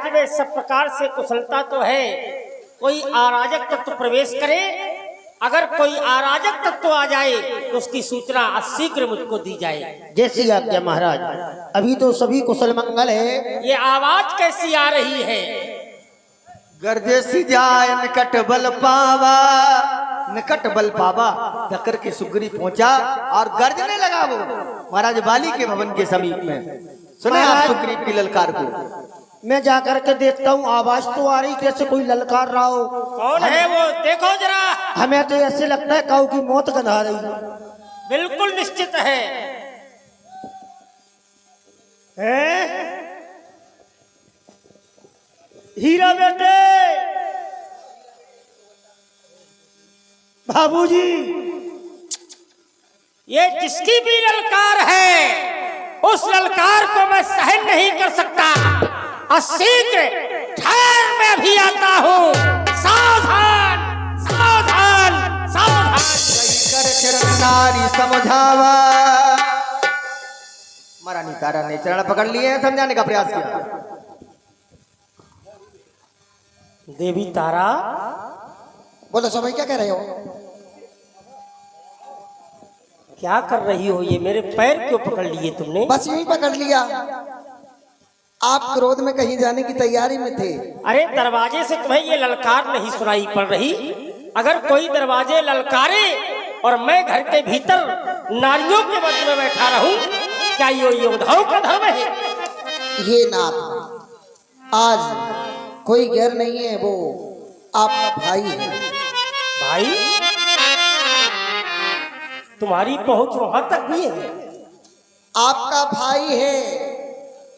राज्य में सब प्रकार से कुशलता तो है, कोई अराजक तत्व प्रवेश करे, अगर कोई अराजक तत्व आ जाए तो उसकी सूचना शीघ्र मुझको दी जाए। जैसी आज्ञा महाराज। अभी तो सभी कुशल मंगल है। ये आवाज कैसी आ रही है? गर्जे सी जाए निकट बल पावा, निकट बल पावा धक्कर के सुग्री पहुंचा और गर्जने लगा वो महाराज बाली के भवन के समीप में। सुने आप सुग्रीव की ललकार को? मैं जाकर के देखता हूँ, आवाज तो आ रही, कैसे कोई ललकार रहा हो। कौन है वो? देखो जरा। हमें तो ऐसे लगता है काऊ की मौत गंधा रही। बिल्कुल निश्चित है। हीरा बेटे, बाबूजी, ये जिसकी भी ललकार है, उस ललकार को मैं सहन नहीं कर सकता। शीघ्र ठहर, मैं अभी आता हूँ। सावधान सावधान सावधान। कर चरण नारी समझावा। महारानी तारा ने चरण पकड़ लिए, समझाने का प्रयास किया। देवी तारा, बोलो समय क्या कह रहे हो? क्या कर रही हो? ये मेरे पैर क्यों पकड़ लिए तुमने? बस यूं ही पकड़ लिया। आप क्रोध में कहीं जाने की तैयारी में थे। अरे दरवाजे से तुम्हें ये ललकार नहीं सुनाई पड़ रही? अगर कोई दरवाजे ललकारे और मैं घर के भीतर नारियों के मध्य में बैठा रहूं, क्या ये योद्धाओं का धर्म है? ये नाथ, आज कोई गैर नहीं है, वो आपका भाई है। भाई? तुम्हारी पहुंच वहां तक भी है? आपका भाई है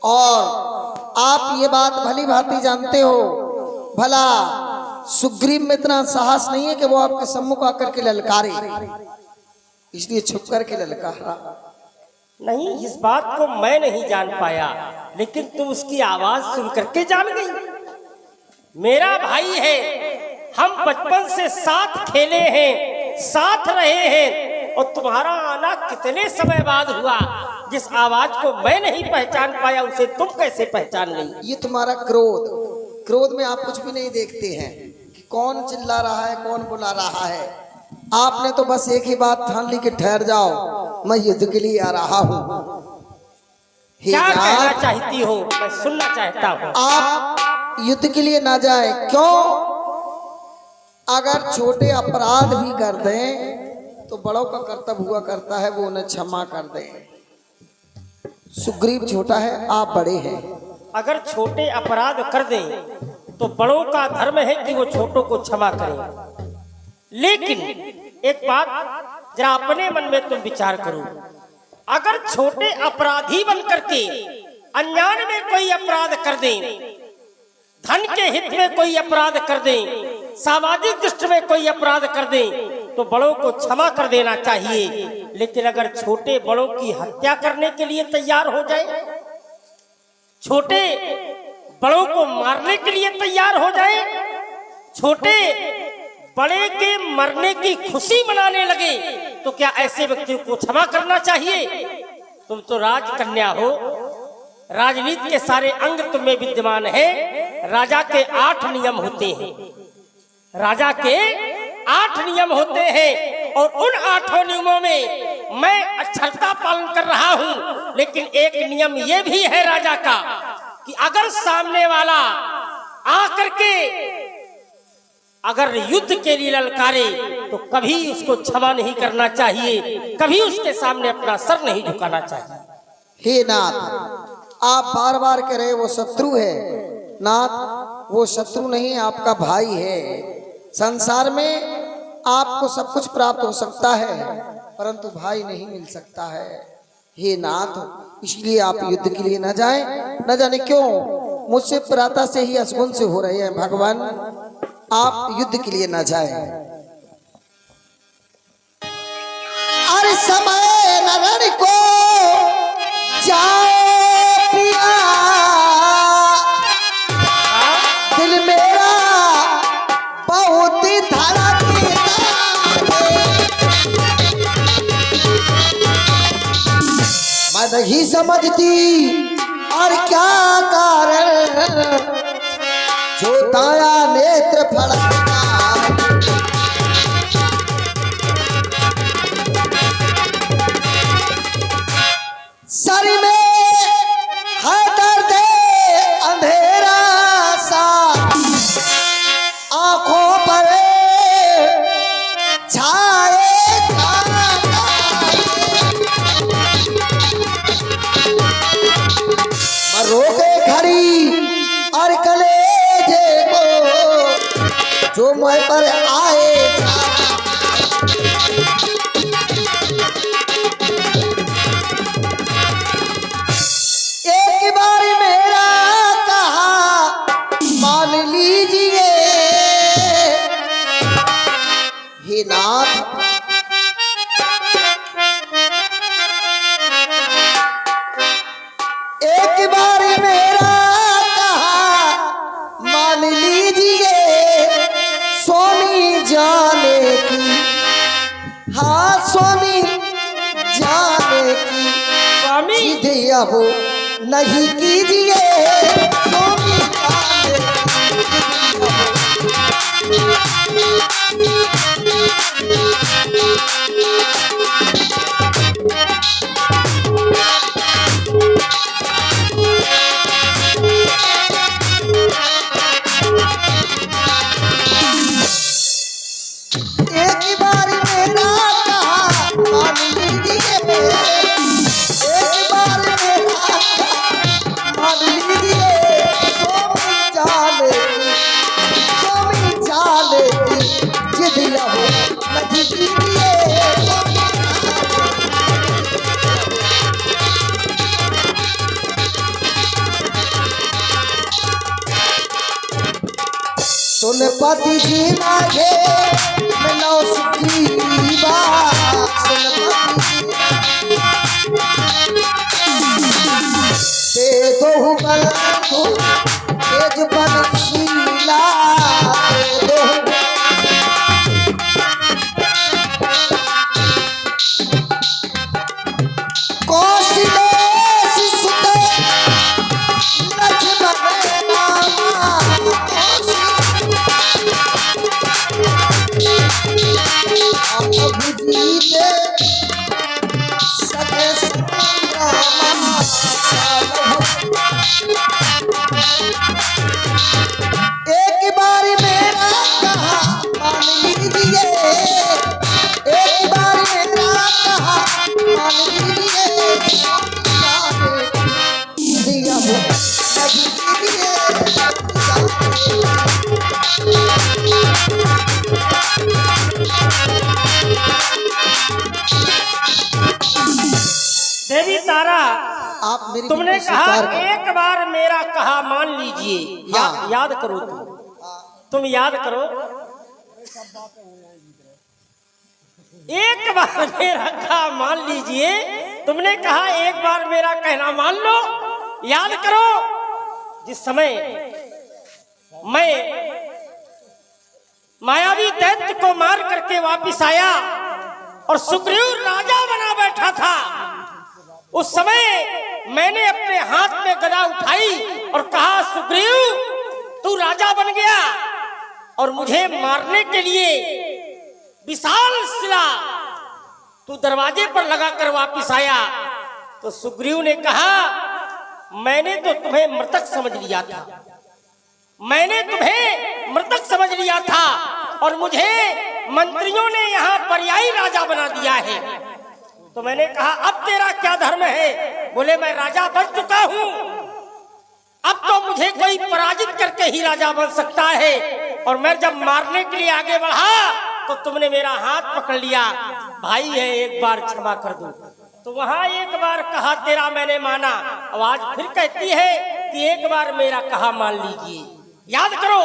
और आप ये बात भली भांति जानते हो। भला सुग्रीव में इतना साहस नहीं है कि वो आपके सम्मुख आकर के ललकारे, इसलिए छुप कर के ललकारा। नहीं, इस बात को मैं नहीं जान पाया, लेकिन तुम उसकी आवाज सुन करके जान गई। मेरा भाई है, हम बचपन से साथ खेले हैं, साथ रहे हैं, और तुम्हारा आना कितने समय बाद हुआ। जिस आवाज को मैं नहीं पहचान पाया, उसे तुम कैसे पहचान गई? ये तुम्हारा क्रोध, क्रोध में आप कुछ भी नहीं देखते हैं कि कौन चिल्ला रहा है, कौन बुला रहा है। आपने तो बस एक ही बात ठान ली कि ठहर जाओ, मैं युद्ध के लिए आ रहा हूँ। क्या कहना चाहती हो? मैं सुनना चाहता हूँ। आप युद्ध के लिए ना जाए। क्यों? अगर छोटे अपराध भी कर दें तो बड़ों का कर्तव्य हुआ करता है वो उन्हें क्षमा कर दें। सुग्रीव छोटा है, आप बड़े हैं। अगर छोटे अपराध कर दें तो बड़ों का धर्म है कि वो छोटों को क्षमा करें। लेकिन एक बात जरा अपने मन में तुम विचार करो, अगर छोटे अपराधी बन करके अनजान में कोई अपराध कर दें, धन के हित में कोई अपराध कर दें, सामाजिक दृष्टि में कोई अपराध कर दें, तो बड़ों को क्षमा कर देना चाहिए। लेकिन अगर छोटे बड़ों की हत्या करने के लिए तैयार हो जाए, छोटे बड़ों को मारने के लिए तैयार हो जाए, छोटे बड़े के मरने की खुशी मनाने लगे, तो क्या ऐसे व्यक्तियों को क्षमा करना चाहिए? तुम तो राजकन्या हो, राजनीति के सारे अंग तुम में विद्यमान है। राजा के 8 नियम होते हैं, राजा के 8 नियम होते हैं, और उन 8 नियमों में मैं अक्षरता पालन कर रहा हूं। लेकिन एक नियम यह भी है राजा का कि अगर सामने वाला आकर के अगर युद्ध के लिए ललकारे तो कभी उसको क्षमा नहीं करना चाहिए, कभी उसके सामने अपना सर नहीं झुकाना चाहिए। हे नाथ, आप बार बार कह रहे वो शत्रु है। नाथ, वो शत्रु नहीं, आपका भाई है। संसार में आपको सब कुछ प्राप्त हो सकता है, परंतु भाई नहीं मिल सकता है। हे नाथ, इसलिए आप युद्ध के लिए न जाएं। न जाने क्यों मुझसे प्रातः से ही असगुन से हो रहे हैं। भगवान, आप युद्ध के लिए न जाएं। अरे समय नरण को जाओ पिया, दिल मेरा बहुत ही मैं नहीं समझती और क्या कारण जो दाया नेत्र फड़कता सर में है दर्द अंधेरा सा, आंखों पर छाए रोके खड़ी और कलेजे को जो मुँह पर आए एक बार मेरा कहा मान लीजिए हे नाथ, एक बार मेरा कहा मान लीजिए स्वामी जाने की, हाँ स्वामी जाने की स्वामी जिद अब नहीं कीजिए, स्वामी जाने एक बार मेरा कहा मान लीजिए, एक बार मेरा कहा मान लीजिए स्वामी जाने की जिद अब नहीं कीजिए, सुन पति जी मांगे मैं नौ सुखीवा, सुन पति जी दे दो बंधु तेज बनशीला, दे दो कौशलेश सुत लक्ष्मण नामा, अभिजीते सके संग्रामा, एक बार मेरा कहा मान लीजिए, एक बार मेरा कहा मान लीजिए, दिया वो नहीं कीजिए, देवी तारा, आप मेरी तुमने विनती कहा स्वीकार करो। एक बार मेरा कहा मान लीजिए, हाँ। याद करो तुम याद करो, एक बार मेरा कहा मान लीजिए, तुमने कहा एक बार मेरा कहना मान लो, याद करो जिस समय मैं मायावी दैत्य को मार करके वापिस आया और सुग्रीव राजा बना बैठा था, उस समय मैंने अपने हाथ में गदा उठाई और कहा सुग्रीव तू राजा बन गया और मुझे मारने के लिए विशाल शिला तू दरवाजे पर लगाकर वापिस आया। तो सुग्रीव ने कहा मैंने तो तुम्हें मृतक समझ लिया था, मैंने तुम्हें मृतक समझ लिया था और मुझे मंत्रियों ने यहाँ पर्यायी राजा बना दिया है। तो मैंने कहा अब तेरा क्या धर्म है? बोले मैं राजा बन चुका हूँ, अब तो मुझे कोई पराजित करके ही राजा बन सकता है। और मैं जब मारने के लिए आगे बढ़ा तो तुमने मेरा हाथ पकड़ लिया, भाई है एक बार क्षमा कर दो। तो वहां एक बार कहा तेरा मैंने माना, आवाज फिर कहती है कि एक बार मेरा कहा मान लीजिए। याद करो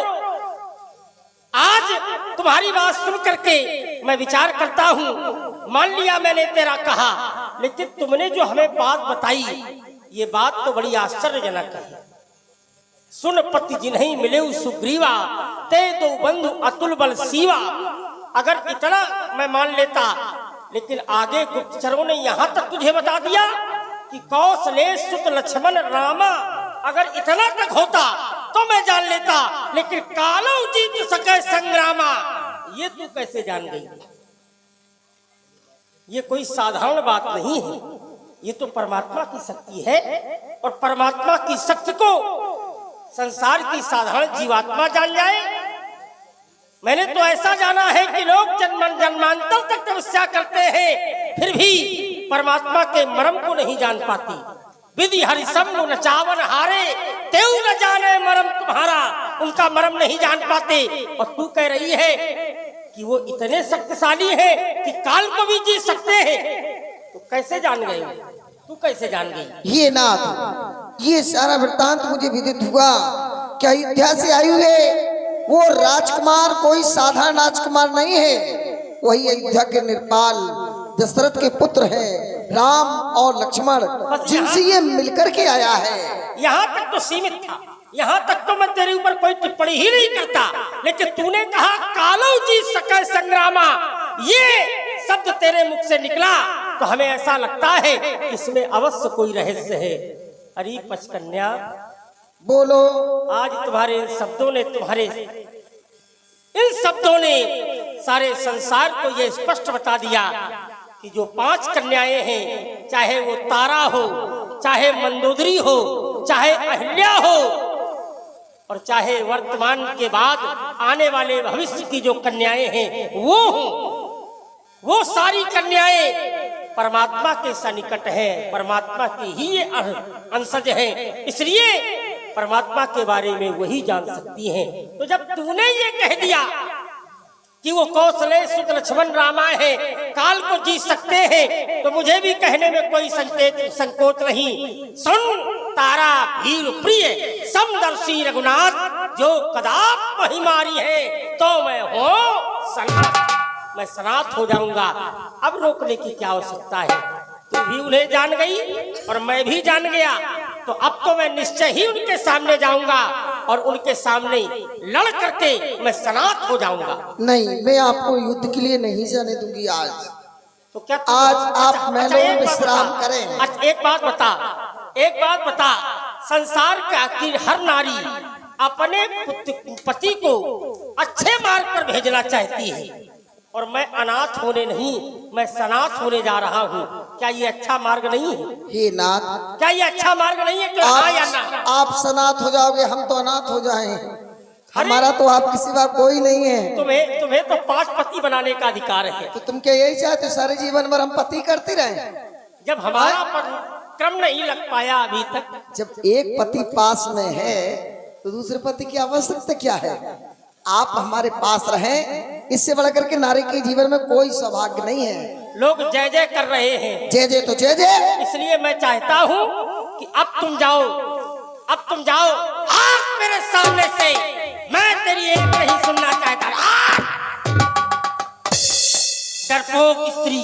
आज तुम्हारी बात सुन करके मैं विचार करता हूँ, मान लिया मैंने तेरा कहा, लेकिन तुमने जो हमें बात बताई ये बात तो बड़ी आश्चर्यजनक है। सुन पति जिन्हीं मिले सुग्रीवा, ते दो बंधु अतुल बल सीवा। अगर इतना मैं मान लेता, लेकिन आगे गुप्तचरों ने यहाँ तक तुझे बता दिया कि कौशलेश सुत लक्ष्मण रामा, अगर इतना तक होता तो मैं जान लेता जाता, लेकिन कालो जीत सके संग्रामा, ये तू कैसे जान गई? ये कोई साधारण बात नहीं है, ये तो परमात्मा की शक्ति है। और परमात्मा की शक्ति को संसार की साधारण जीवात्मा जान जाए। मैंने तो ऐसा जाना है कि लोग जन्मांतर तक तपस्या करते हैं, फिर भी परमात्मा के मर्म को नहीं जान पाती। विधि हरिसम नचावन हारे, तेऊ न जाने मर्म तुम्हारा, उनका मर्म नहीं जान पाते। और तू कह रही है कि वो इतने शक्तिशाली है कि काल को भी जीत सकते हैं, तो कैसे जान गई? तू कैसे जान गई? ये नाथ, ये सारा वृत्तांत मुझे विदित हुआ कि अयोध्या से आयु है वो राजकुमार कोई साधारण राजकुमार नहीं है, वही अयोध्या के निर्पाल दशरथ के पुत्र हैं, राम और लक्ष्मण, जिनसे ये मिलकर के आया है। यहाँ तक तो सीमित था, यहाँ तक तो मैं तेरे ऊपर कोई टिप्पणी ही नहीं करता, लेकिन तूने कहा कालो जीत सके संग्रामा, ये शब्द तेरे मुख से निकला तो हमें ऐसा लगता है इसमें अवश्य कोई रहस्य है। अरे पचकन्या, बोलो। आज तुम्हारे इन शब्दों ने सारे संसार को यह स्पष्ट बता दिया कि जो 5 कन्याएं हैं, चाहे वो तारा हो, चाहे मंदोदरी हो, चाहे अहिल्या हो, और चाहे वर्तमान के बाद आने वाले भविष्य की जो कन्याएं हैं वो हो, वो सारी कन्याएं परमात्मा के सन्निकट हैं, परमात्मा की ही ये अंशज हैं, इसलिए परमात्मा के बारे में वही जान सकती हैं। तो जब तूने ये कह दिया कि वो कौशले सुत लक्ष्मण रामा है, काल को जीत सकते हैं, तो मुझे भी कहने में कोई संकोच नहीं। सुन तारा भीर प्रिय समदर्शी रघुनाथ, जो कदाप वही मारी है तो मैं हूँ सनाथ, मैं सनाथ हो जाऊंगा। अब रोकने की क्या आवश्यकता है? तू भी उन्हें जान गई और मैं भी जान गया, तो अब तो मैं निश्चय ही उनके सामने जाऊंगा और उनके सामने लड़ करके मैं सनाथ हो जाऊंगा। नहीं, मैं आपको युद्ध के लिए नहीं जाने दूंगी आज। तो क्या आज आप महलों में विश्राम करें। अच्छा एक बात बता, संसार का कि हर नारी अपने पति को अच्छे मार्ग पर भेजना चाहती है, और मैं अनाथ होने नहीं, मैं सनाथ होने जा रहा हूँ। क्या ये अच्छा मार्ग नहीं है? हे नाथ, क्या ये अच्छा मार्ग नहीं है? कि हाँ या ना? आप सनाथ हो जाओगे, हम तो अनाथ हो जाएं। हमारा तो आपके सिवा कोई नहीं है। तुम्हें तो 5 पति बनाने का अधिकार है। तो तुम क्या यही चाहते सारे जीवन भर हम पति करते रहे? जब हमारा क्रम नहीं लग पाया अभी तक, जब एक पति पास में है तो दूसरे पति की आवश्यकता क्या है? आप हमारे पास रहें, इससे बढ़कर के नारी के जीवन में कोई सौभाग्य नहीं है। लोग जय जय कर रहे हैं, जय जय तो जय जय, इसलिए मैं चाहता हूँ कि अब तुम जाओ आप मेरे सामने से। मैं तेरी एक नहीं सुनना चाहता। डरपोक स्त्री,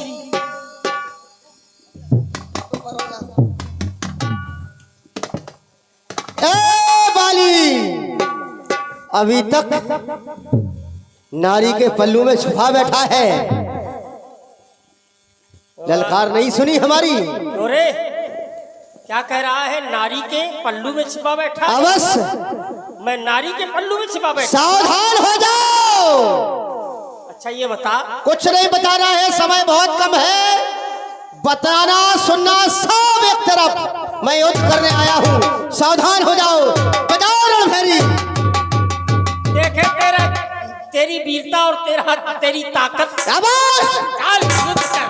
अभी तक नारी के पल्लू में छुपा बैठा है, ललकार नहीं सुनी हमारी। अरे क्या कह रहा है? नारी के पल्लू में छिपा बैठा? अवश्य, मैं नारी के पल्लू में छिपा बैठा? सावधान हो जाओ। अच्छा ये बता। कुछ नहीं बताना है, समय बहुत कम है। बताना सुनना सब एक तरफ। मैं युद्ध करने आया हूँ, सावधान हो जाओ। बजाओ रणभेरी। देखे तेरी वीरता और तेरी ताकत। शाबाश! युद्ध कर।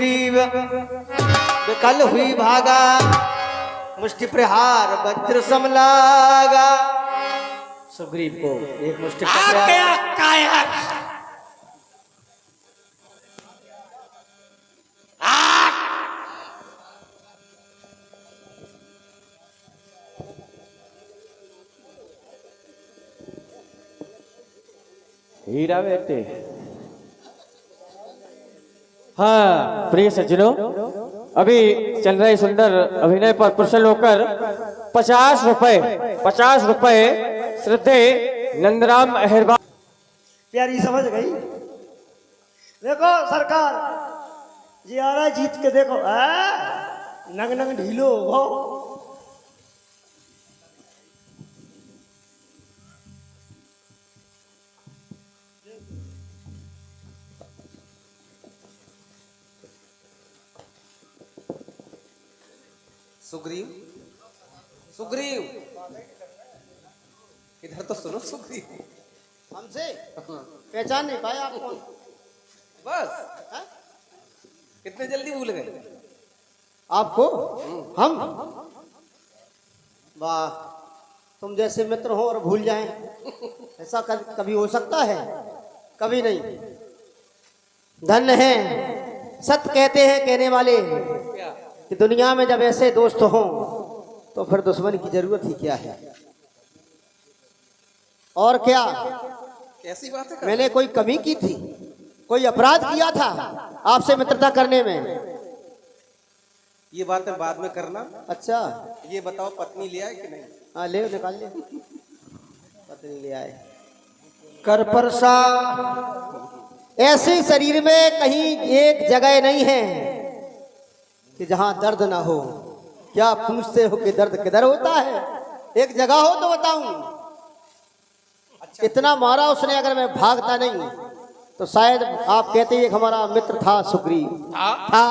सुग्रीव विकल हुई भागा, मुष्टि प्रहार वज्र समलागा। सुग्रीव को एक मुष्टि आ प्रहार। गया कायर। हीरा बेटे। हाँ प्रिय सज्जनों, अभी चल रहे सुंदर अभिनय पर प्रसन्न होकर 50 रुपए श्रद्धे नंदराम अहिरबार। प्यारी समझ गई। देखो सरकार जी आ रहा है, जीत के देखो। नंग नंग ढीलो हो। सुग्रीव, सुग्रीव इधर तो सुनो। सुग्रीव हमसे पहचान नहीं पाया आप कौन? बस कितने जल्दी भूल गए। आपको हम? वाह, तुम जैसे मित्र हो और भूल जाएं, ऐसा कभी हो सकता है? कभी नहीं। धन्य है सत्य कहते हैं कहने वाले कि दुनिया में जब ऐसे दोस्त हों तो फिर दुश्मन की जरूरत ही क्या है। और क्या कैसी बात है? मैंने कोई कमी की थी, कोई अपराध किया था आपसे मित्रता करने में? ये बातें बाद में करना। अच्छा, ये बताओ पत्नी ले आए कि नहीं? हाँ ले निकाल ले, पत्नी ले आए। कर परसा ऐसे शरीर में कहीं एक जगह नहीं है कि जहां दर्द ना हो। क्या पूछते हो कि दर्द किधर होता है? एक जगह हो तो बताऊं। इतना मारा उसने, अगर मैं भागता नहीं तो शायद आप कहते हैं हमारा मित्र था सुग्रीव। था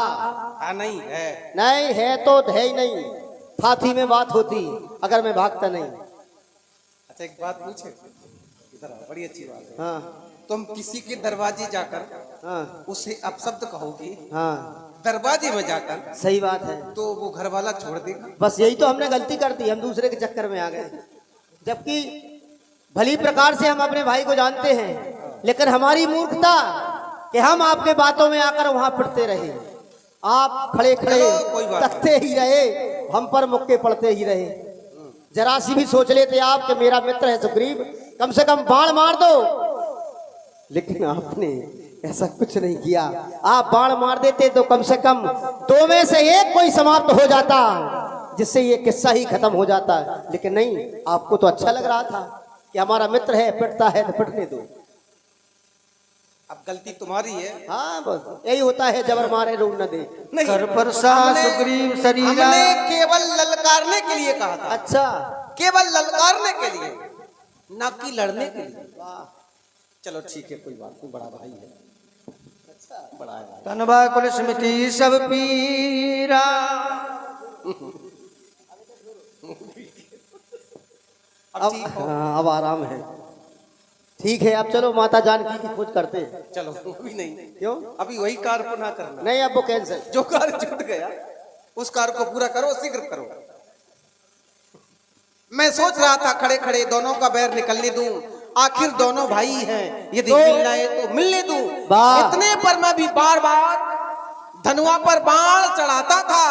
हाँ नहीं है। नहीं है तो है ही नहीं, फाथी में बात होती अगर मैं भागता नहीं। अच्छा एक बात पूछे, इधर आओ, बड़ी अच्छी बात है। हाँ तुम किसी के दरवाजे जाकर हाँ उसे अपशब्द कहोगे, हाँ, दरवाजे में जाकर, सही बात है। तो वो घर वाला छोड़ देगा। बस यही तो हमने गलती कर दी, हम दूसरे के चक्कर में आ गए। जबकि भली प्रकार से हम अपने भाई को जानते हैं, लेकिन हमारी मूर्खता कि हम आपके बातों में आकर वहां फिरते रहे। आप खड़े खड़े चलो, कोई बात तकते ही रहे, हम पर मुक्के पड़ते ही रहे। जरा सी भी सोच लेते आप कि मेरा मित्र है सुग्रीव, कम से कम बाण मार दो, लेकिन आपने ऐसा कुछ नहीं किया। आप बाण मार देते तो कम से कम दो में से एक कोई समाप्त हो जाता, जिससे ये किस्सा ही खत्म हो जाता। लेकिन नहीं, आपको तो अच्छा लग रहा था कि हमारा मित्र है, पिटता है तो पिटने दो। अब गलती तुम्हारी है। हाँ बस यही होता है, जबर मारे रोग न दे। नहीं, कर परसा सुग्रीव शरीरा। हमने केवल ललकारने के लिए कहा था। अच्छा, केवल ललकारने के लिए, ना कि लड़ने के लिए। चलो ठीक है, कोई बात नहीं, बड़ा भाई है। अच्छा, बड़ा है। तनवा कुल स्मृति सब पीरा। अब ठीक हो? हाँ, अब आराम है। ठीक है, अब चलो माता जानकी की खोज करते हैं। चलो अभी नहीं। क्यों? अभी वही कार्य पुनः करना। नहीं, अब वो कैंसिल। जो कार्य छूट गया उस कार्य को पूरा करो, शीघ्र करो। मैं सोच रहा था खड़े खड़े दोनों का बैर निकलने दूं, आखिर दोनों भाई हैं, यदि मिलना है तो मिलने दूं। इतने पर मैं भी बार बार धनुआ पर बाण चढ़ाता था।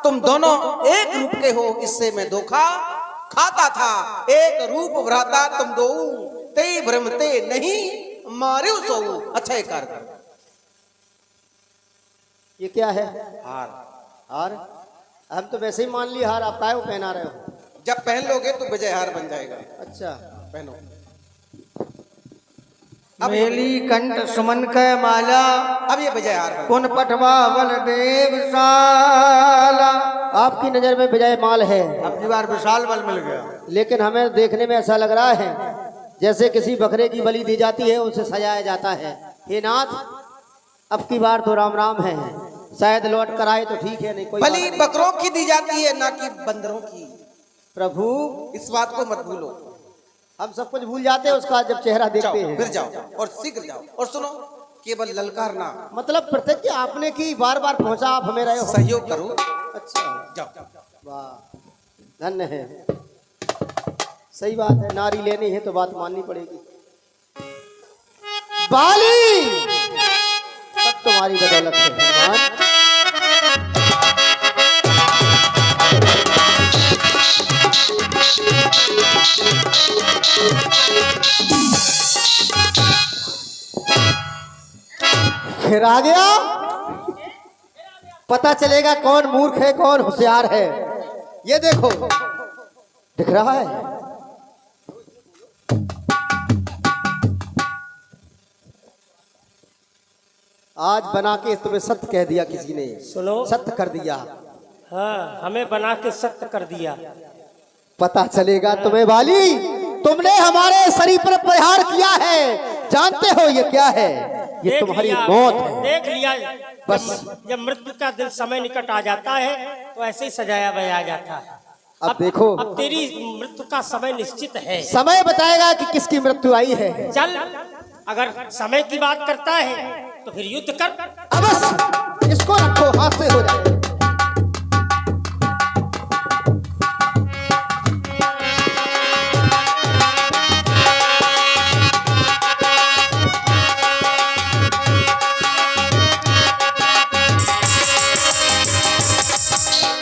तुम दोनों एक रूप के हो, इससे मैं धोखा खाता था। एक रूप भ्राता तुम दो, ते भ्रमते नहीं मारे सो। अच्छा एक कार्य करो। ये क्या है? हार। हार? हम तो वैसे ही मान ली हार, आप काहे को पहना रहे हो? जब पहन लोगे तो विजय हार बन जाएगा। अच्छा, पहनो। मेली कंठ सुमन कै माला। अब ये विजय हार बन। पुन पटवा बल देव साला। आपकी नजर में विजय माल है, अब की बार विशाल बल मिल गया। लेकिन हमें देखने में ऐसा लग रहा है जैसे किसी बकरे की बलि दी जाती है, उसे सजाया जाता है। हे नाथ, अब की बार तो राम राम है, शायद लौट कर आए तो ठीक है, नहीं कोई बलि बात बकरों की दी जाती है, ना कि बंदरों की। प्रभु, इस बात को मत भूलो। हम सब कुछ भूल जाते हैं उसका जब चेहरा जाओ, देखते हैं। फिर जाओ और शीघ्र जाओ। और सुनो, केवल ललकारना। मतलब प्रतिज्ञा आपने की, बार बार पहुंचा, आप हमें रहे हो। सहयोग करो। अच्छा, जाओ। वाह, धन्य है। सही बात है, नारी लेनी है तो बात माननी पड़ेगी। बाली, सब तुम्हारी बदौलत है भगवान। फिर आ गया, पता चलेगा कौन मूर्ख है कौन होशियार है। ये देखो, दिख रहा है। आज बना के तुम्हें सत्य कह दिया किसी ने, सुनो, सत्य कर दिया। हाँ, हमें बना के सत्य कर दिया। पता चलेगा तुम्हें बाली, तुमने हमारे शरीर पर प्रहार किया है। जानते हो ये क्या है? ये देख तुम्हारी लिया, मौत है। देख लिया। बस। जब मृत्यु का दिन समय निकट आ जाता है तो ऐसे ही सजाया बजाया जाता है। अब देखो, अब तेरी मृत्यु का समय निश्चित है। समय बताएगा कि किसकी मृत्यु आई है। चल, अगर समय की बात करता है तो फिर युद्ध कर। अब बस इसको रखो, हाथ से हो जाए।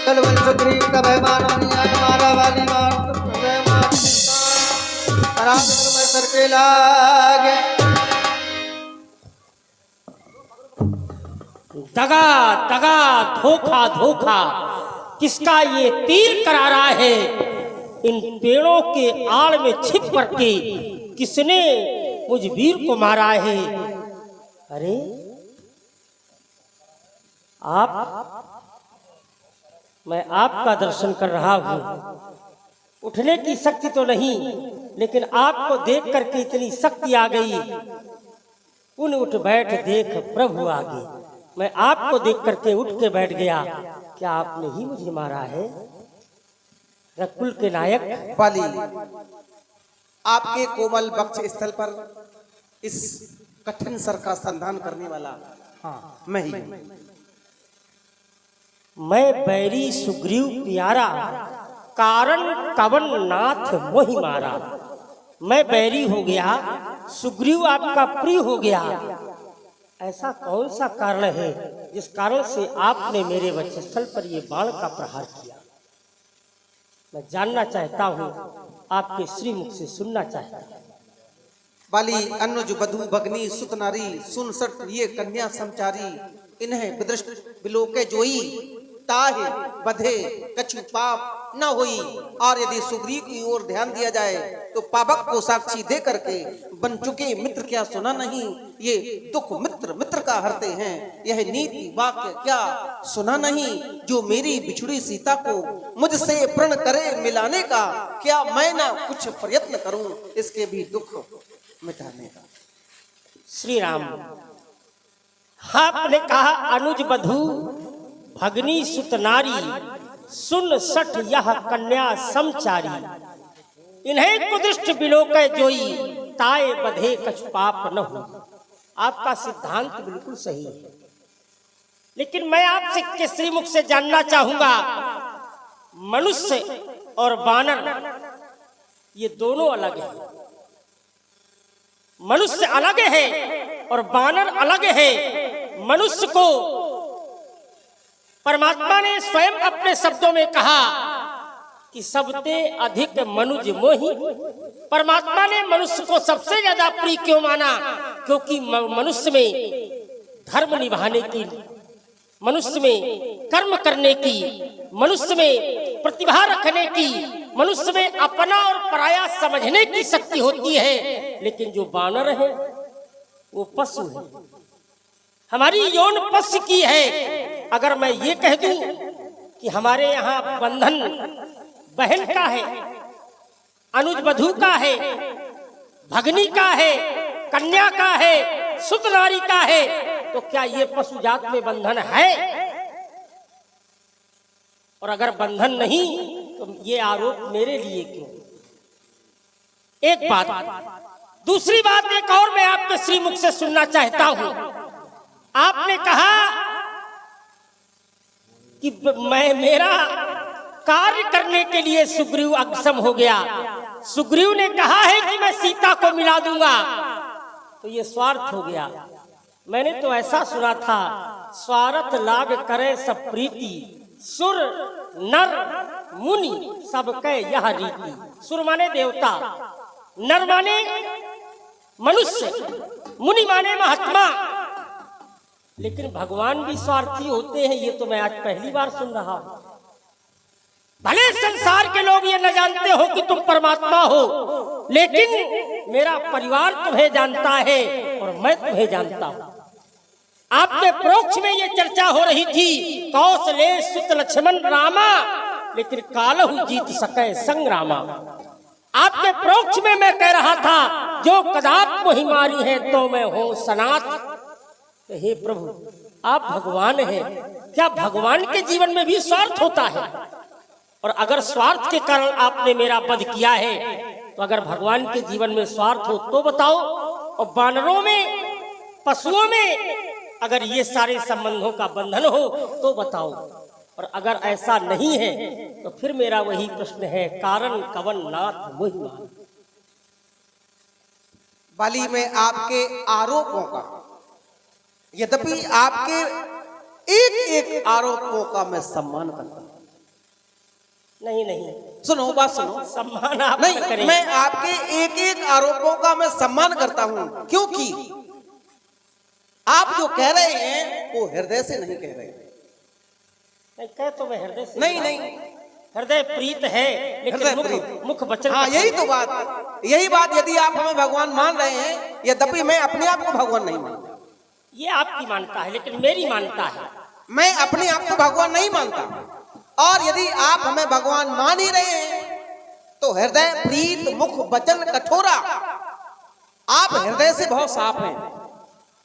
कलवल सुग्रीव का बेमान हमारा वाली मार में सर के लागे। दगा दगा, धोखा धोखा, किसका ये तीर करारा है? इन पेड़ों के आड़ में छिप करके किसने मुझ वीर को मारा है? अरे आप, मैं आपका दर्शन कर रहा हूँ। उठने की शक्ति तो नहीं, लेकिन आपको देख करके इतनी शक्ति आ गई। उन उठ बैठ देख प्रभु आगे। मैं आपको देख करके उठ के बैठ गया। क्या आपने ही मुझे मारा है? रकुल के नायक बाली, आपके कोमल वक्ष स्थल पर इस कठिन सर का संधान करने वाला मैं ही हूं। मैं बैरी सुग्रीव प्यारा, कारण कवन नाथ मोहि मारा। मैं बैरी हो गया, सुग्रीव आपका प्रिय हो गया। ऐसा कौन सा कारण है जिस कारण से आपने मेरे वक्षस्थल पर ये बाण का प्रहार किया? मैं जानना चाहता हूँ, आपके श्रीमुख से सुनना चाहता हूँ। बाली, अनुज बधु भगनी सुत नारी, सुन सट ये कन्या समचारी, इन्हें विदृष्ट बिलोके जोई, ताहे बधे कछु पाप न होई। और यदि सुग्रीव की ओर ध्यान दिया जाए तो पावक को साक्षी दे करके बन चुके मित्र क्या सुना नहीं, ये दुख मित्र मित्र का हरते हैं। यह नीति वाक्य क्या सुना नहीं, जो मेरी बिछुड़ी सीता को मुझसे प्रण करे मिलाने का। क्या मैं ना कुछ प्रयत्न करूं इसके भी दुख मिटाने का? श्री राम, आपने कहा अनुज बधू भगनी सुत नारी, सुन सठ यह कन्या समचारी, इन्हें कुदृष्ट बिलोके जोई, ताए बधे कछु पाप न हो। आपका सिद्धांत बिल्कुल सही है, लेकिन मैं आपसे के श्रीमुख से जानना चाहूंगा, मनुष्य और वानर ये दोनों अलग है। मनुष्य अलग है और वानर अलग है। मनुष्य को परमात्मा ने स्वयं अपने शब्दों में कहा कि सबते अधिक मनुज मोहि। परमात्मा ने मनुष्य को सबसे ज्यादा प्रिय क्यों माना? क्योंकि मनुष्य में धर्म निभाने की, मनुष्य में कर्म करने की, मनुष्य में प्रतिभा रखने की, मनुष्य में अपना और पराया समझने की शक्ति होती है। लेकिन जो वानर है वो पशु है, हमारी यौन पशु की है। अगर मैं ये कह दूं कि हमारे यहाँ बंधन बहन का है, अनुज बधू का है, भगनी का है, कन्या का है, सुत नारी का है, तो क्या ये पशु जात में बंधन है? और अगर बंधन नहीं तो ये आरोप मेरे लिए क्यों? एक बात। दूसरी बात एक और मैं आपके श्रीमुख से सुनना चाहता हूं। आपने कहा कि मेरा कार्य करने के लिए सुग्रीव अक्षम हो गया। सुग्रीव ने कहा है कि मैं सीता को मिला दूंगा, तो ये स्वार्थ हो गया। मैंने तो ऐसा सुना था, स्वार्थ लाभ करे सब प्रीति, सुर नर मुनि सबके यह रीति। सुर माने देवता, नर माने मनुष्य, मुनि माने महात्मा। लेकिन भगवान भी स्वार्थी होते हैं, ये तो मैं आज पहली बार सुन रहा हूं। भले संसार के लोग ये न जानते हो कि तुम परमात्मा हो, लेकिन मेरा परिवार तुम्हें जानता है और मैं तुम्हें जानता हूं। आपके प्रोक्ष में ये चर्चा हो रही थी, कौशले सुत लक्ष्मण रामा, लेकिन कालहु जीत सके संग्रामा। आपके प्रोक्ष में मैं कह रहा था, जो कदाप मोहि मारी है तो मैं हूं सनाथ। तो हे प्रभु, आप भगवान हैं, क्या भगवान के जीवन में भी स्वार्थ होता है? और अगर स्वार्थ के कारण आपने मेरा वध किया है, तो अगर भगवान के जीवन में स्वार्थ हो तो बताओ। और वानरों में, पशुओं में अगर ये सारे संबंधों का बंधन हो तो बताओ। और अगर ऐसा नहीं है तो फिर मेरा वही प्रश्न है, कारण कवन नाथ मोहि मान। बाली में आपके आरोपों का, यद्यपि आपके एक एक आरोपों का मैं सम्मान करता हूं। नहीं, सुनो बात सुनो, सम्मान आप नहीं करें। मैं आपके एक एक आरोपों का मैं सम्मान करता हूं, क्योंकि आप जो कह रहे हैं वो हृदय से नहीं कह रहे। नहीं कह तो मैं हृदय से, नहीं हृदय प्रीत है, हृदय लेकिन प्रीत। मुख वचन। हाँ यही तो बात, यही बात। यदि आप हमें भगवान मान रहे हैं, यद्यपि मैं अपने आप को भगवान नहीं मानता। ये आपकी मानता है, लेकिन मेरी मानता है। मैं अपने आप को भगवान नहीं मानता। और यदि आप हमें भगवान मान ही रहे हैं, तो हृदय प्रीत मुख वचन कठोरा, आप हृदय से बहुत साफ हैं।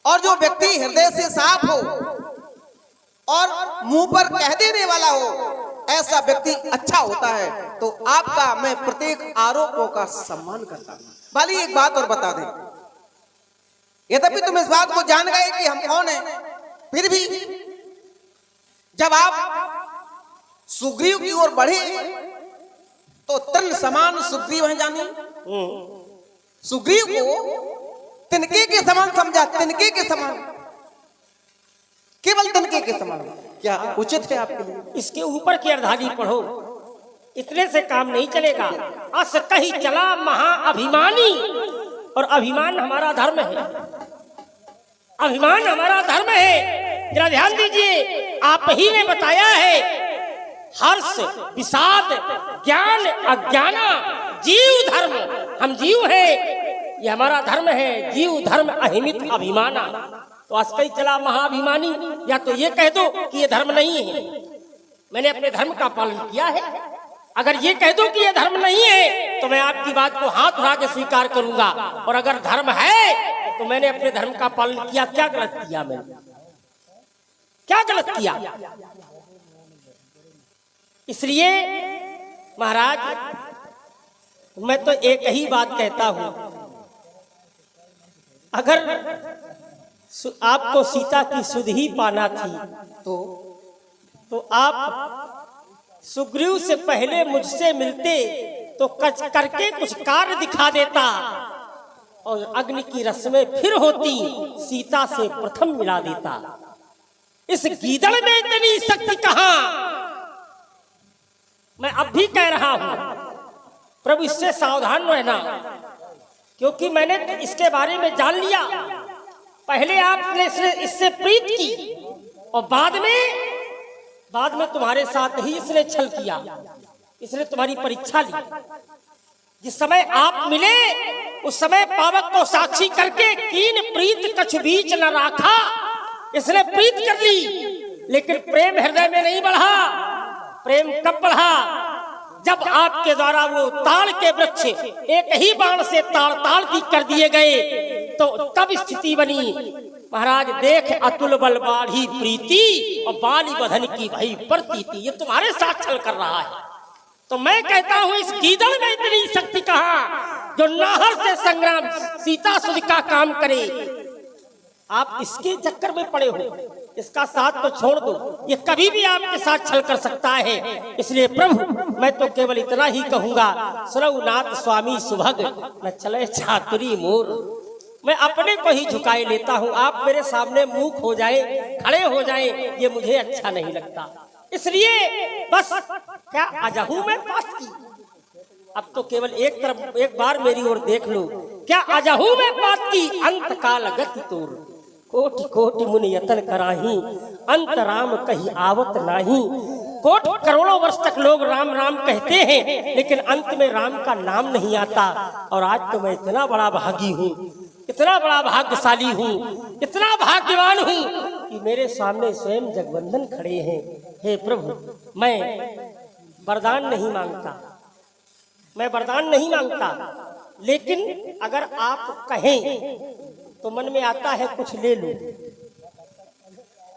और जो व्यक्ति हृदय से साफ हो और मुंह पर कह देने वाला हो, ऐसा व्यक्ति अच्छा होता है। तो आपका मैं प्रत्येक आरोपों का सम्मान करता हूं। बाली एक बात और बता दें, यद्यपि तुम इस बात को जान गए कि हम कौन हैं, फिर भी जब आप सुग्रीव की ओर बढ़े तो तन समान सुग्रीव है जानी। सुग्रीव को तिनके के समान समझा, तिनके के समान, केवल तिनके के समान। क्या उचित है आपके लिए? इसके ऊपर की अर्धानी पढ़ो, इतने से काम नहीं चलेगा। अस कही चला महाअभिमानी, और अभिमान हमारा धर्म है, अभिमान हमारा धर्म है। जरा ध्यान दीजिए, आप ही ने बताया है, हर्ष विषाद ज्ञान अज्ञाना जीव धर्म, हम जीव हैं, ये हमारा धर्म है। जीव धर्म अहिमित अभिमाना। तो अस्कई चला महाअभिमानी, या तो ये कह दो कि ये धर्म नहीं है, मैंने अपने धर्म का पालन किया है। अगर ये कह दो कि ये धर्म नहीं है, तो मैं आपकी बात को हाथ उठा के स्वीकार करूंगा। और अगर धर्म है, तो मैंने अपने धर्म का पालन किया। क्या गलत किया मैंने? क्या गलत किया? इसलिए महाराज, मैं तो एक ही बात कहता हूं, अगर आपको सीता की सुध ही पाना थी, तो आप सुग्रीव से पहले मुझसे मिलते तो करके कुछ कार्य दिखा देता, और अग्नि की रस्में फिर होती, सीता से प्रथम मिला देता। इस गीदड़ में इतनी शक्ति कहां? मैं अब भी कह रहा हूं, प्रभु इससे सावधान रहना, क्योंकि मैंने इसके बारे में जान लिया। पहले आपने इससे प्रीत की, और बाद में तुम्हारे साथ ही इसने छल किया, इसने तुम्हारी परीक्षा ली। जिस समय आप मिले, उस समय पावक को साक्षी करके कीन प्रीत कछु बीच न राखा, इसने प्रीत कर ली, लेकिन प्रेम हृदय में नहीं बढ़ा। प्रेम कब बढ़ा? जब आपके द्वारा वो ताड़ के वृक्ष एक ही बाण से ताड़ की कर दिए गए, तो तब स्थिति बनी, महाराज देख अतुल बल बाढ़ी प्रीति, और बाली बधन की भई प्रतीति। ये तुम्हारे साथ छल कर रहा है। तो मैं कहता हूं, इस गीदड़ में इतनी शक्ति कहां? जो नाहर से संग्राम सीता सुध का काम करे, आप इसके चक्कर में पड़े हो। इसका साथ तो छोड़ दो, ये कभी भी आपके साथ छल कर सकता है। इसलिए प्रभु मैं तो केवल इतना ही कहूंगा, सुरौनाथ स्वामी सुभग न चले छातुरी मोर। मैं अपने को ही झुकाए लेता हूँ, आप मेरे सामने मुंह हो जाए, खड़े हो जाए, ये मुझे अच्छा नहीं लगता। इसलिए बस क्या आजाहू मैं पास की, अब तो केवल एक तरफ एक बार मेरी ओर देख लो। क्या आजाहू मैं बात की अंत काल गति तोर, कोटि कोटि मुनि यतन कराही, अंत राम कहीं आवत नाही। कोटि करोड़ों वर्ष तक लोग राम राम कहते हैं, लेकिन अंत में राम का नाम नहीं आता। और आज तो मैं इतना बड़ा भागी हूँ, इतना बड़ा भाग्यशाली हूँ, इतना भाग्यवान हूँ कि मेरे सामने स्वयं जगवंदन खड़े हैं। हे प्रभु, मैं वरदान नहीं मांगता, मैं वरदान नहीं मांगता, लेकिन अगर आप कहें तो मन में आता है कुछ ले लूं।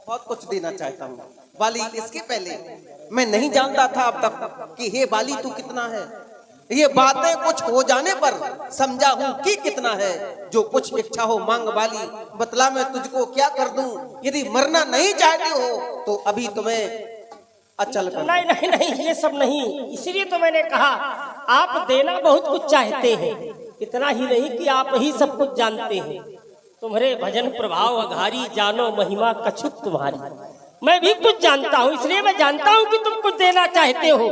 बहुत कुछ देना चाहता हूँ बाली। इसके पहले मैं नहीं जानता था अब तक कि हे बाली तू कितना है। ये बातें कुछ हो जाने पर समझा हूँ कि कितना है। जो कुछ इच्छा हो मांग बाली, बतला मैं तुझको क्या कर दूं। यदि मरना नहीं चाहते हो तो अभी तुम्हें अचल कर। नहीं नहीं नहीं, ये सब नहीं। इसीलिए तो मैंने कहा आप देना बहुत कुछ चाहते हैं, इतना ही नहीं कि आप ही सब कुछ जानते हैं। तुम्हारे भजन प्रभाव अघारी, जानो महिमा कछुक तुम्हारी। मैं भी कुछ जानता हूँ, इसलिए मैं जानता हूँ कि तुम कुछ देना चाहते हो।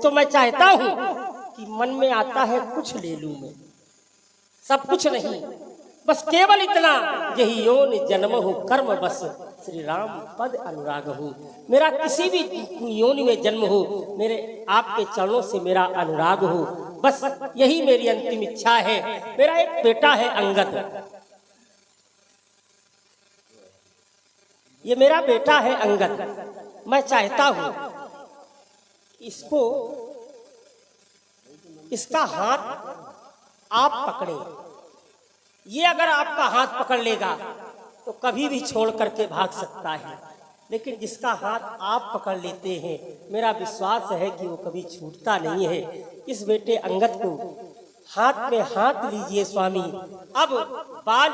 तो मैं चाहता हूँ कि मन में आता है कुछ ले लूं मैं, सब कुछ नहीं, बस केवल इतना। यही योनि जन्म हो कर्म बस, श्री राम पद अनुराग हो। मेरा किसी भी योनि में जन्म हो, मेरे आपके चरणों से मेरा अनुराग हो, बस यही मेरी अंतिम इच्छा है। मेरा एक बेटा है अंगद, ये मेरा बेटा है अंगद। मैं चाहता हूं इसको, इसका हाथ आप पकड़े। ये अगर आपका हाथ पकड़ लेगा तो कभी भी छोड़ करके भाग सकता है, लेकिन जिसका हाथ आप पकड़ लेते हैं, मेरा विश्वास है कि वो कभी छूटता नहीं है। इस बेटे अंगद को हाथ में हाथ लीजिए स्वामी। अब बाल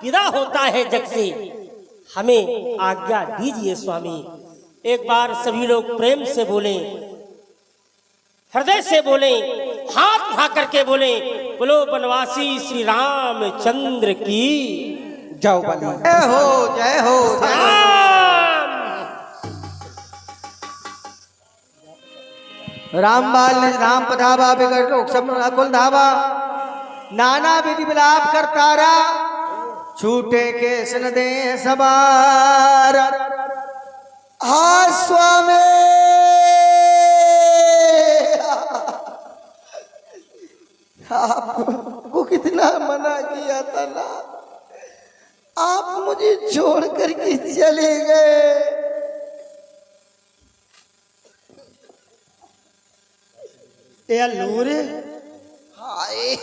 विदा होता है जग से, हमें आज्ञा दीजिए स्वामी। एक बार सभी लोग प्रेम से बोले, हृदय से बोले, हाथ उठा करके बोले, बोलो बनवासी श्री रामचंद्र की जाओ बाली। जय हो जय हो जय हो। रामबाल ने राम पधावा बिगड़ लोक सब कुल धावा, नाना विधि विलाप करता रहा, छूटे के सन दे सवार। हाँ स्वामी, आपको कितना मना किया था ना, आप मुझे छोड़ करके चले गए। लूर हाय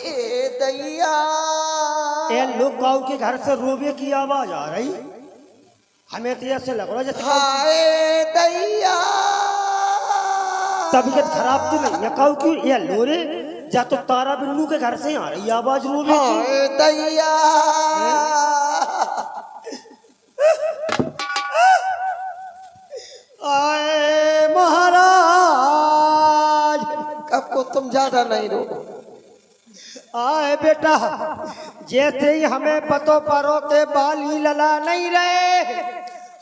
दैया, लोग गाँव के घर से रोबे की आवाज आ रही, हमें तो ऐसे लग रहा जैसे हाय दैया। तबीयत खराब तो नहीं है काऊ की? ये लोरे जा तो तारा बिन्नू के घर से आ रही आवाज रोबे की। हाय दैया, आए महाराज, कब को तुम ज्यादा नहीं रो। आए बेटा, जैसे ही हमें पतो परो के बाली लला नहीं रहे,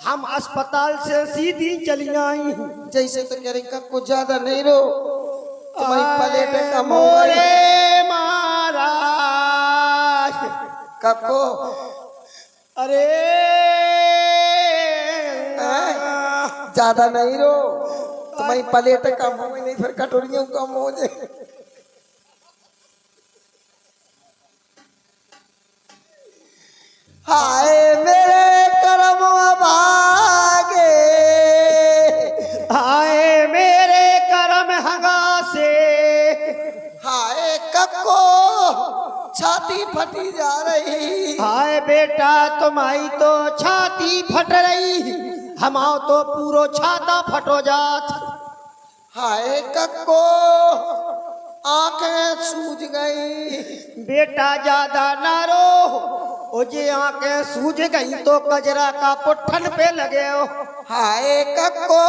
हम अस्पताल से सीधी चली आई। जैसे तो कह रही कब को ज्यादा नहीं रो, तुम्हारी प्लेट कम हो गई। मोरे महाराज, कब को अरे ज्यादा नहीं रो, तुम्हारी प्लेट कम हो गई, नहीं फिर कटोरियों कम हो जाए। हाय मेरे कर्म भागे, हाय मेरे करम हंगा से, हाय कक्को छाती फटी जा रही। हाय बेटा तुम्हारी तो छाती फट रही, हमाओ तो पूरो छाता फटो जात। हाय कक्को आंखें सूज गई। बेटा ज्यादा ना रो, ओ जे आंखें सूझ गई तो कजरा का पुट्ठन पे लगे हो। हाय कक्को,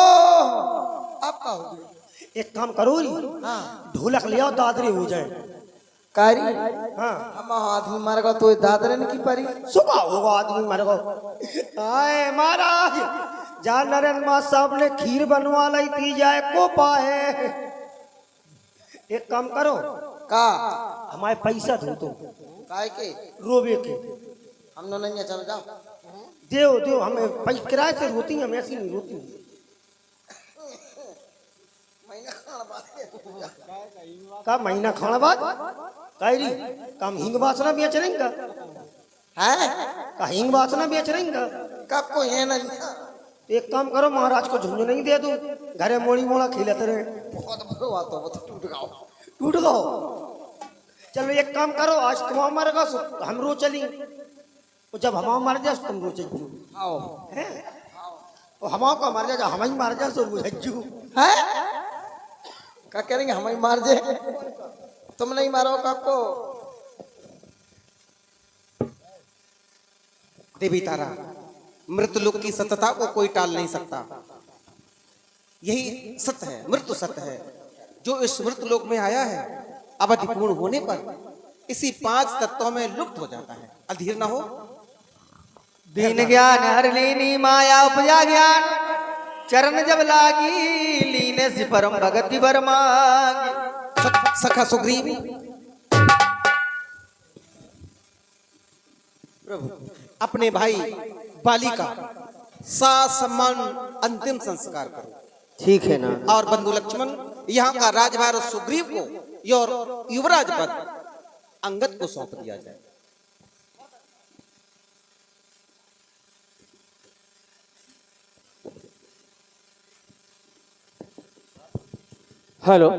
अब कहोगे? एक काम करो री, हाँ ढोलक ले आओ, दादरे हो जाए। कारी हाँ हम आदमी मर गो तो दादरन की परी। सुबह होगा आदमी मर गो। आए महाराज, जा नरेंद्र माँ साहब ने खीर बनवा लाई थी, जाए को पाए। एक काम करो, का हमारे पैसा दो तो काय के रोबे के हम नहीं है, चल जाओ। देव देव, हमें पैसा किराए से रोती हैं, हम ऐसी नहीं रोती। का महीना खाना बाद कायरी काम हिंग वासना बेच रहेंगे है का हिंग वासना बेच रहेंगे। कक्को है ना। एक काम करो, महाराज को झुंझुन नहीं दे दो, घरे मोड़ी मोड़ा खिलाते रहे। बहुत बड़ो बात हो, वो तो टूट गाओ। टूट गो। चलो एक काम करो, आज तुम मर गो हम रो चली, तो जब हम मर जाए तुम रो चली आओ है, और हम को मर जाए, हम ही मर जाए तो बुझू है। क्या करेंगे हम ही मार जे, तुम नहीं मारो कक्को। देवी तारा, मृतलोक की सत्यता को कोई टाल नहीं सकता। यही सत्य है, मृत्यु सत्य है। जो इस मृतलोक में आया है, अवधि पूर्ण होने पर इसी 5 तत्वों में लुप्त हो जाता है। अधीर न हो। दीन ज्ञान हर लीनी माया उपजा ज्ञान, चरण जब लागी लीने से परम भगति बर मांगी। सखा सुग्रीव, प्रभु अपने भाई बाली का साथ सम्मान अंतिम संस्कार करो। ठीक है ना। और बंधु लक्ष्मण, यहाँ का राजभार सुग्रीव को युवराज पद अंगद को सौंप दिया जाए। हेलो।